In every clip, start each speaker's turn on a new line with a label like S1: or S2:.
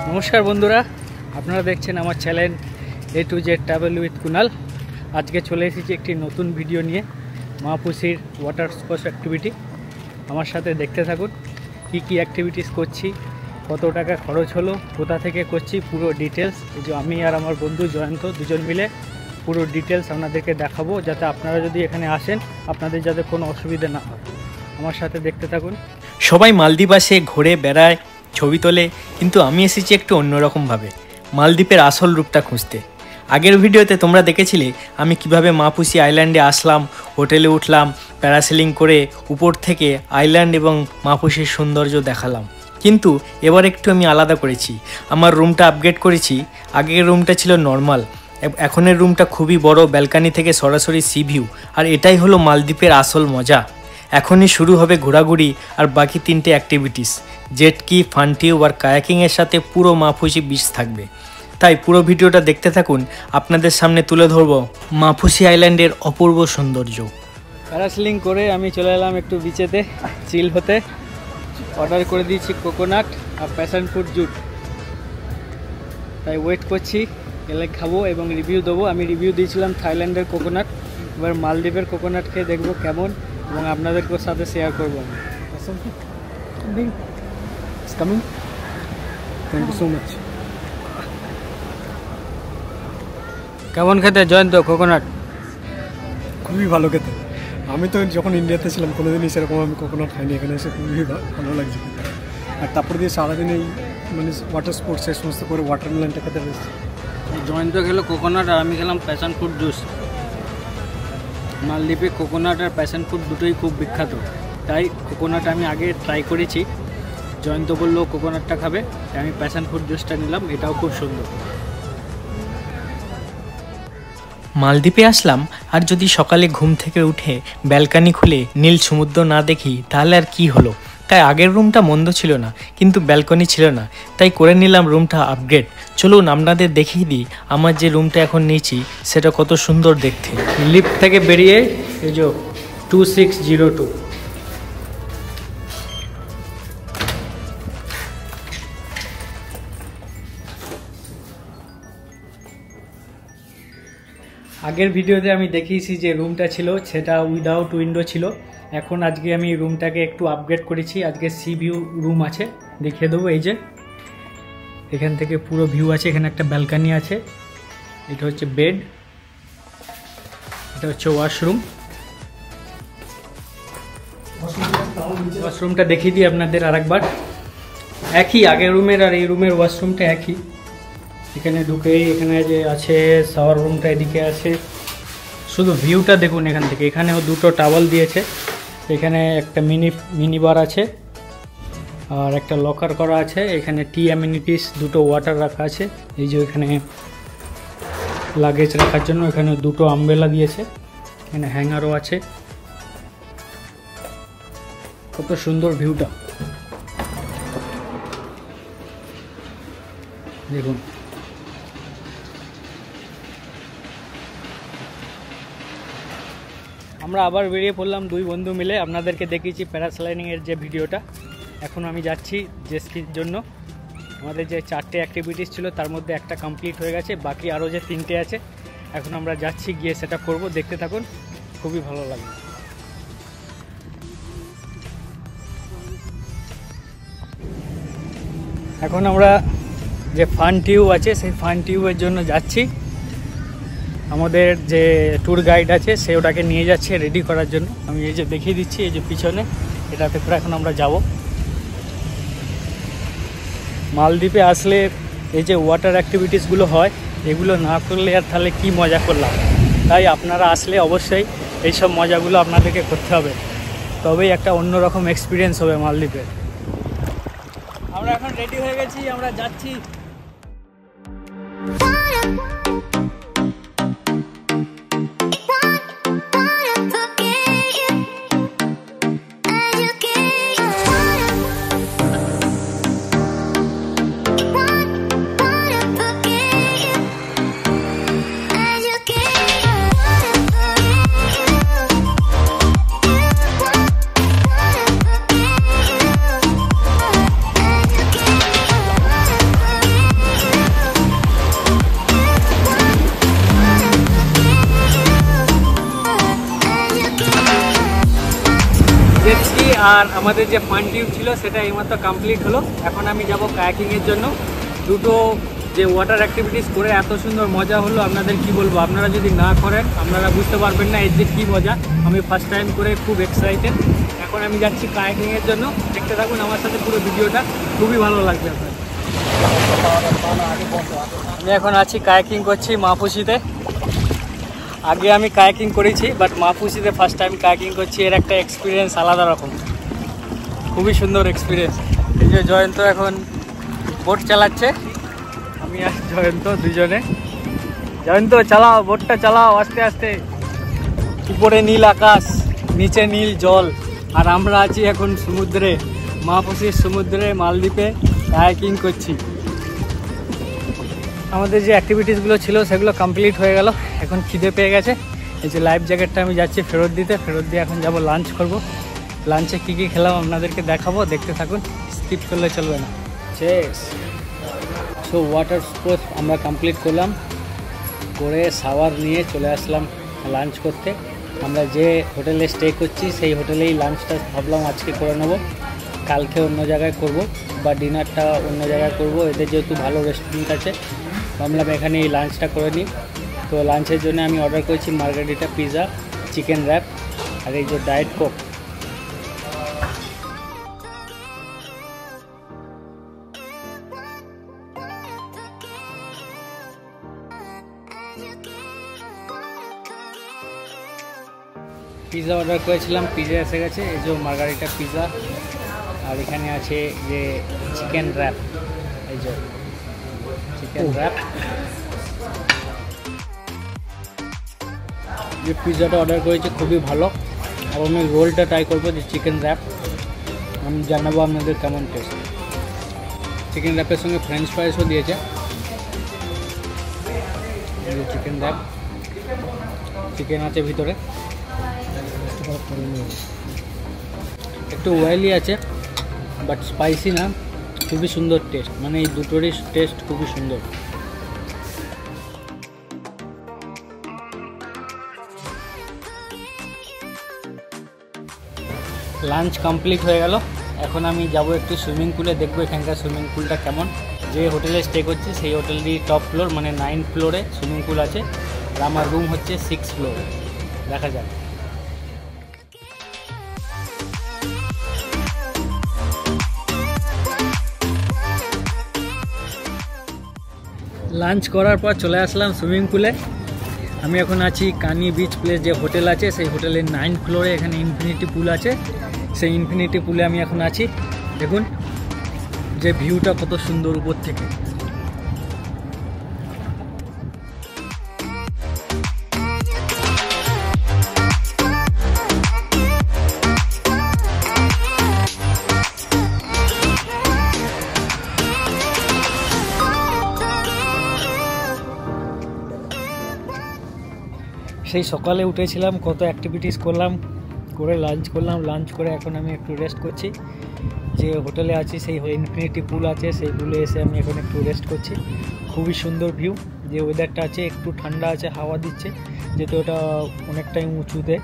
S1: নমস্কার বন্ধুরা, আপনারা দেখছেন আমার channel A to Z travel with Kunal. আজকে চলে এসেছি একটি নতুন ভিডিও নিয়ে, মাপুসির ওয়াটার স্পোর্টস অ্যাক্টিভিটি। আমার সাথে দেখতে থাকুন কি কি অ্যাক্টিভিটিস করছি, কত টাকা খরচ হলো, কোথা থেকে করছি, পুরো ডিটেলস। এই যে আমি আর আমার বন্ধু জয়ন্ত দুজন মিলে পুরো ডিটেলস আপনাদেরকে দেখাবো, যাতে আপনারা যদি এখানে আসেন আপনাদের যাতে কোনো অসুবিধা না হয়। আমার সাথে দেখতে থাকুন।
S2: সবাই মালদ্বীপ আসে, ঘুরে বেড়ায়, ছবি তোলে, কিন্তু আমি এসেছি একটু অন্যরকমভাবে মালদ্বীপের আসল রূপটা খুঁজতে। আগের ভিডিওতে তোমরা দেখেছিলে আমি কিভাবে মাপুসি আইল্যান্ডে আসলাম, হোটেলে উঠলাম, প্যারাসেলিং করে উপর থেকে আইল্যান্ড এবং মাপুসির সৌন্দর্য দেখালাম। কিন্তু এবার একটু আমি আলাদা করেছি, আমার রুমটা আপগ্রেড করেছি। আগের রুমটা ছিল নর্মাল, এখনের রুমটা খুবই বড়, ব্যালকানি থেকে সরাসরি সি ভিউ। আর এটাই হলো মালদ্বীপের আসল মজা। এখনই শুরু হবে ঘোরাঘুরি আর বাকি 3টে অ্যাক্টিভিটিস, জেটকি, ফান টিউব আর কায়াকিংয়ের সাথে পুরো মাপুসি বিচ থাকবে। তাই পুরো ভিডিওটা দেখতে থাকুন, আপনাদের সামনে তুলে ধরব মাপুসি আইল্যান্ডের অপূর্ব সৌন্দর্য।
S1: প্যারাসেলিং করে আমি চলে এলাম একটু বিচেতে চিল হতে। অর্ডার করে দিয়েছি কোকোনাট আর প্যাশন ফ্রুট জুট। তাই ওয়েট করছি, এলে খাবো এবং রিভিউ দেবো। আমি রিভিউ দিয়েছিলাম থাইল্যান্ডের কোকোনাট, এবার মালদ্বীপের কোকোনাট খেয়ে দেখবো কেমন, এবং আপনাদেরকে সাথে শেয়ার করবো আমি। Thank you so much. কেমন খেতে জয়ন্ত কোকোনাট?
S3: খুবই ভালো খেতে। আমি তো যখন ইন্ডিয়াতে ছিলাম কোনোদিনই সেরকম আমি কোকোনাট খাইনি, এখানে এসে খুবই ভালো লাগছে। আর তারপর দিয়ে সারাদিন এই মানে ওয়াটার স্পোর্টস এই সমস্ত করে ওয়াটারমেলনটা খেতে পেরেছি।
S1: জয়ন্ত খেলো কোকোনাট আর আমি খেলাম প্যাশন ফ্রুট জুস। মালদ্বীপে কোকোনাট আর প্যাশন ফ্রুট দুটোই খুব বিখ্যাত, তাই কোকোনাট আমি আগে ট্রাই করেছি। জয়ন্ত বললো কোকোনাটটা খাবে, তাই আমি প্যাশন ফ্রুট জুসটা নিলাম, এটাও খুব সুন্দর।
S2: মালদ্বীপে আসলাম, আর যদি সকালে ঘুম থেকে উঠে ব্যালকানি খুলে নীল সমুদ্র না দেখি তাহলে আর কি হলো। তাই আগের রুমটা মন্দ ছিল না, কিন্তু ব্যালকনি ছিল না, তাই করে নিলাম রুমটা আপগ্রেড। চলুন আপনাদের দেখিয়ে দিই আমার যে রুমটা এখন নিয়েছি সেটা কত সুন্দর দেখতে।
S1: লিফট থেকে বেরিয়ে এই যে 2602। আগের ভিডিওতে আমি দেখিয়েছি যে রুমটা ছিল সেটা উইদাউট উইন্ডো ছিল। এখন আজকে আমি রুমটাকে একটু আপগ্রেড করেছি, আজকে সি ভিউ রুম আছে, দেখিয়ে দেবো। এই যে এখান থেকে পুরো ভিউ আছে, এখানে একটা ব্যালকানি আছে, এটা হচ্ছে বেড, এটা হচ্ছে ওয়াশরুম। ওয়াশরুমটা দেখিয়ে দিই আপনাদের আরেকবার। একই আগের রুমের আর এই রুমের ওয়াশরুমটা একই। এখানে ঢুকেই এখানে যে আছে শাওয়ার রুমটা এদিকে আছে। শুধু ভিউটা দেখুন এখান থেকে। এখানেও দুটো টাওয়াল দিয়েছে, এখানে একটা মিনি বার আছে আর একটা লকার করা আছে। এখানে টি অ্যামিনিটিস দুটো ওয়াটার রাখা আছে। এই যে এখানে লাগেজ রাখার জন্য এখানে দুটো আমব্রেলা দিয়েছে, এখানে হ্যাঙ্গারও আছে। কত সুন্দর ভিউটা দেখুন। আমরা আবার বেরিয়ে পড়লাম দুই বন্ধু মিলে। আপনাদেরকে দেখিয়েছি প্যারাস্লাইডিংয়ের যে ভিডিওটা। এখন আমি যাচ্ছি জেটস্কির জন্য। আমাদের যে 4টে অ্যাক্টিভিটিস ছিল তার মধ্যে একটা কমপ্লিট হয়ে গেছে, বাকি আরও যে 3টে আছে। এখন আমরা যাচ্ছি, গিয়ে সেটা করব, দেখতে থাকুন, খুবই ভালো লাগবে। এখন আমরা যে ফান টিউব আছে সেই ফান টিউবের জন্য যাচ্ছি। আমাদের যে ট্যুর গাইড আছে সে ওটাকে নিয়ে যাচ্ছে রেডি করার জন্য। আমি এই যে দেখিয়ে দিচ্ছি, এই যে পিছনে এটাতে করে এখন আমরা যাব। মালদ্বীপে আসলে এই যে ওয়াটার অ্যাক্টিভিটিসগুলো হয় এগুলো না করলে আর তাহলে কি মজা করলাম। তাই আপনারা আসলে অবশ্যই এইসব মজাগুলো আপনাদেরকে করতে হবে, তবেই একটা অন্যরকম এক্সপিরিয়েন্স হবে মালদ্বীপের। আমরা এখন রেডি হয়ে গেছি, আমরা যাচ্ছি। জেট স্কি আর আমাদের যে ফান টিউব ছিল সেটা এইমাত্র কমপ্লিট হলো। এখন আমি যাব কায়াকিংয়ের জন্য। দুটো যে ওয়াটার অ্যাক্টিভিটিস করে এত সুন্দর মজা হলো, আপনাদের কি বলবো, আপনারা যদি না করেন আপনারা বুঝতে পারবেন না এর যে কী মজা। আমি ফার্স্ট টাইম করে খুব এক্সাইটেড। এখন আমি যাচ্ছি কায়াকিংয়ের জন্য, দেখতে থাকুন আমার সাথে পুরো ভিডিওটা, খুবই ভালো লাগবে আপনার। আমি এখন আছি কায়াকিং করছি মাপুসিতে। আগে আমি কায়াকিং করেছি, বাট মাপুসিতে ফার্স্ট টাইম কায়াকিং করছি। এর একটা এক্সপিরিয়েন্স আলাদা রকম, খুবই সুন্দর এক্সপিরিয়েন্স। এই যে জয়ন্ত এখন বোট চালাচ্ছে, আমি আর জয়ন্ত দুজনে। জয়ন্ত চালাও, বোটটা চালাও আস্তে আস্তে। উপরে নীল আকাশ, নিচে নীল জল, আর আমরা আছি এখন সমুদ্রে, মাপুসির সমুদ্রে মালদ্বীপে কায়াকিং করছি। আমাদের যে অ্যাক্টিভিটিসগুলো ছিল সেগুলো কমপ্লিট হয়ে গেল। এখন খিদে পেয়ে গেছে। এই যে লাইফ জ্যাকেটটা আমি যাচ্ছি ফেরত দিতে, ফেরত দিয়ে এখন যাব লাঞ্চ করব। লাঞ্চে কী কী খেলাম আপনাদেরকে দেখাবো, দেখতে থাকুন, স্কিপ করলে চলবে না। চেস। সো ওয়াটার স্পোর্টস আমরা কমপ্লিট করলাম, করে শাওয়ার নিয়ে চলে আসলাম লাঞ্চ করতে। আমরা যে হোটেলে স্টে করছি সেই হোটেলেই লাঞ্চটা ভাবলাম আজকে করে নেব, কালকে অন্য জায়গায় করব বা ডিনারটা অন্য জায়গায় করব। এদের যেহেতু ভালো রেস্টুরেন্ট আছে, ভাবলাম এখানে এই লাঞ্চটা করে নিই। তো লাঞ্চের জন্য আমি অর্ডার করেছি মার্গারিটা পিৎজা, চিকেন র্যাপ আর এই যে ডায়েট কোক। পিৎজা অর্ডার করেছিলাম, পিৎজা এসে গেছে। এই যে মার্গারিটা পিৎজা, আর এখানে আছে যে চিকেন র্যাপ, এই যে চিকেন র্যাপ। যে পিৎজাটা অর্ডার করেছি খুবই ভালো। আর আমি রোলটা ট্রাই করবো, যে চিকেন র্যাপ, আমি জানাবো আপনাদের কেমন টেস্ট। চিকেন র্যাপের সঙ্গে ফ্রেঞ্চ ফ্রাইসও দিয়েছে। চিকেন র্যাপ, চিকেন আছে ভিতরে, একটু অয়েলি আছে বাট স্পাইসি না, খুবই সুন্দর টেস্ট। মানে এই দুটোরই টেস্ট খুবই সুন্দর। লাঞ্চ কমপ্লিট হয়ে গেল। এখন আমি যাব একটু সুইমিং পুলে, দেখবো এখানকার সুইমিং পুলটা কেমন। যে হোটেলে স্টে করছি সেই হোটেলেরই টপ ফ্লোর, মানে 9th ফ্লোরে সুইমিং পুল আছে, আর আমার রুম হচ্ছে 6th ফ্লোরে। দেখা যাক। লাঞ্চ করার পর চলে আসলাম সুইমিং পুলে। আমি এখন আছি কানি বিচ প্লেস যে হোটেল আছে সেই হোটেলের 9th ফ্লোরে। এখানে ইনফিনিটি পুল আছে, সেই ইনফিনিটি পুলে আমি এখন আছি। দেখুন যে ভিউটা কত সুন্দর উপর থেকে। সেই সকালে উঠেছিলাম, কত অ্যাক্টিভিটিস করলাম, করে লাঞ্চ করলাম। লাঞ্চ করে এখন আমি একটু রেস্ট করছি। যে হোটেলে আছি সেই ইনফিনিটি পুল আছে, সেই পুলে এসে আমি এখন একটু রেস্ট করছি। খুবই সুন্দর ভিউ। যে ওয়েদারটা আছে একটু ঠান্ডা আছে, হাওয়া দিচ্ছে, যেহেতু ওটা অনেকটাই উঁচুতে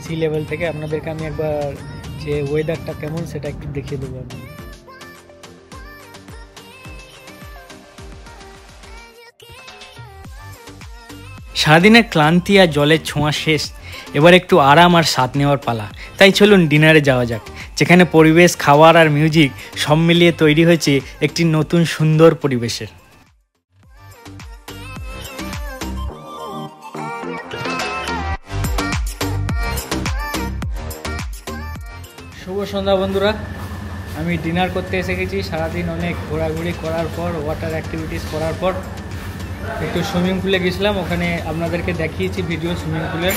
S1: সি লেভেল থেকে। আপনাদেরকে আমি একবার যে ওয়েদারটা কেমন সেটা একটু দেখিয়ে দেবো।
S2: সারাদিনের ক্লান্তি আর জলের ছোঁয়া শেষ, এবার একটু আরাম আর স্বাদ নেওয়ার পালা। তাই চলুন ডিনারে যাওয়া যাক, যেখানে পরিবেশ, খাবার আর মিউজিক সব মিলিয়ে তৈরি হয়েছে একটি নতুন সুন্দর পরিবেশের।
S1: শুভ সন্ধ্যা বন্ধুরা, আমি ডিনার করতে এসে গেছি। সারাদিন অনেক ঘোরাঘুরি করার পর, ওয়াটার অ্যাক্টিভিটিস করার পর একটু সুইমিং পুলে গেছিলাম। ওখানে আপনাদেরকে দেখিয়েছি ভিডিও সুইমিং পুলের।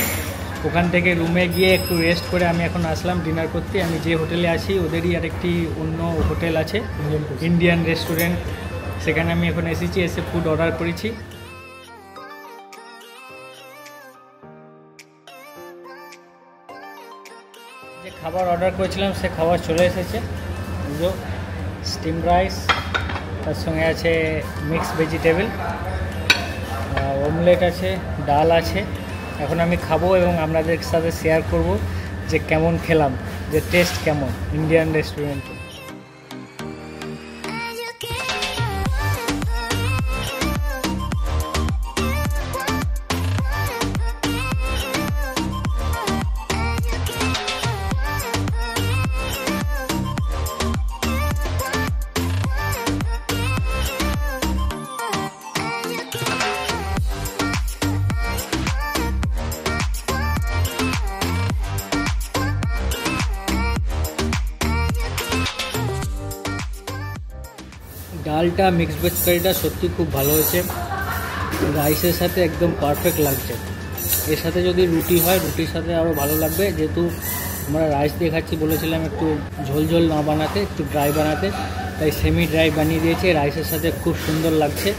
S1: ওখান থেকে রুমে গিয়ে একটু রেস্ট করে আমি এখন আসলাম ডিনার করতে। আমি যে হোটেলে আছি ওদেরই আরেকটি অন্য হোটেল আছে, ইন্ডিয়ান রেস্টুরেন্ট, সেখানে আমি এখন এসেছি। এসে ফুড অর্ডার করেছি। যে খাবার অর্ডার করেছিলাম সে খাবার চলে এসেছে। স্টিম রাইস, তার সঙ্গে আছে মিক্স ভেজিটেবল, অমলেট আছে, ডাল আছে। এখন আমি খাবো এবং আপনাদের সাথে শেয়ার করব যে কেমন খেলাম। যে টেস্ট কেমন ইন্ডিয়ান রেস্টুরেন্টে। ডালটা মিক্স ভেজ কারিটা সত্যি খুব ভালো হয়েছে, রাইসের সাথে একদম পারফেক্ট লাগছে। এর সাথে যদি রুটি হয় রুটির সাথে আরও ভালো লাগবে, যেহেতু আমরা রাইস দিয়ে খাচ্ছি, বলেছিলাম একটু ঝোল ঝোল না বানাতে, একটু ড্রাই বানাতে, তাই সেমি ড্রাই বানিয়ে দিয়েছে। রাইসের সাথে খুব সুন্দর লাগছে,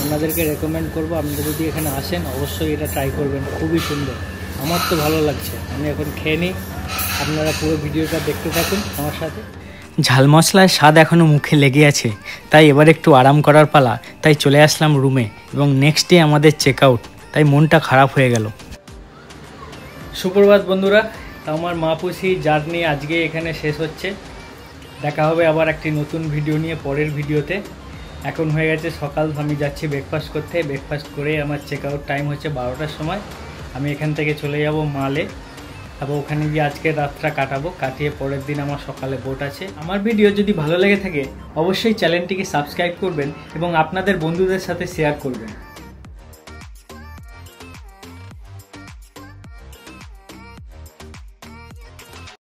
S1: আপনাদেরকে রেকমেন্ড করবো আপনারা যদি এখানে আসেন অবশ্যই এটা ট্রাই করবেন, খুবই সুন্দর। আমার তো ভালো লাগছে, আমি এখন খেয়ে নিই, আপনারা পুরো ভিডিওটা দেখতে থাকুন আমার সাথে।
S2: ঝাল মশলার স্বাদ এখনও মুখে লেগে আছে, তাই এবার একটু আরাম করার পালা, তাই চলে আসলাম রুমে এবং নেক্সট ডে আমাদের চেক আউট, তাই মনটা খারাপ হয়ে গেল।
S1: সুপ্রভাত বন্ধুরা, আমার মাপুসি জার্নি আজকে এখানে শেষ হচ্ছে। দেখা হবে আবার একটি নতুন ভিডিও নিয়ে পরের ভিডিওতে। এখন হয়ে গেছে সকাল, আমি যাচ্ছি ব্রেকফাস্ট করতে। ব্রেকফাস্ট করে আমার চেক আউট টাইম হচ্ছে 12টার সময়। আমি এখান থেকে চলে যাব মালে, তারপর ওখানে গিয়ে আজকে রাতটা কাটাবো, কাটিয়ে পরের দিন আমার সকালে বোট আছে। আমার ভিডিও যদি ভালো লেগে থাকে অবশ্যই চ্যানেলটিকে সাবস্ক্রাইব করবেন এবং আপনাদের বন্ধুদের সাথে শেয়ার করবেন।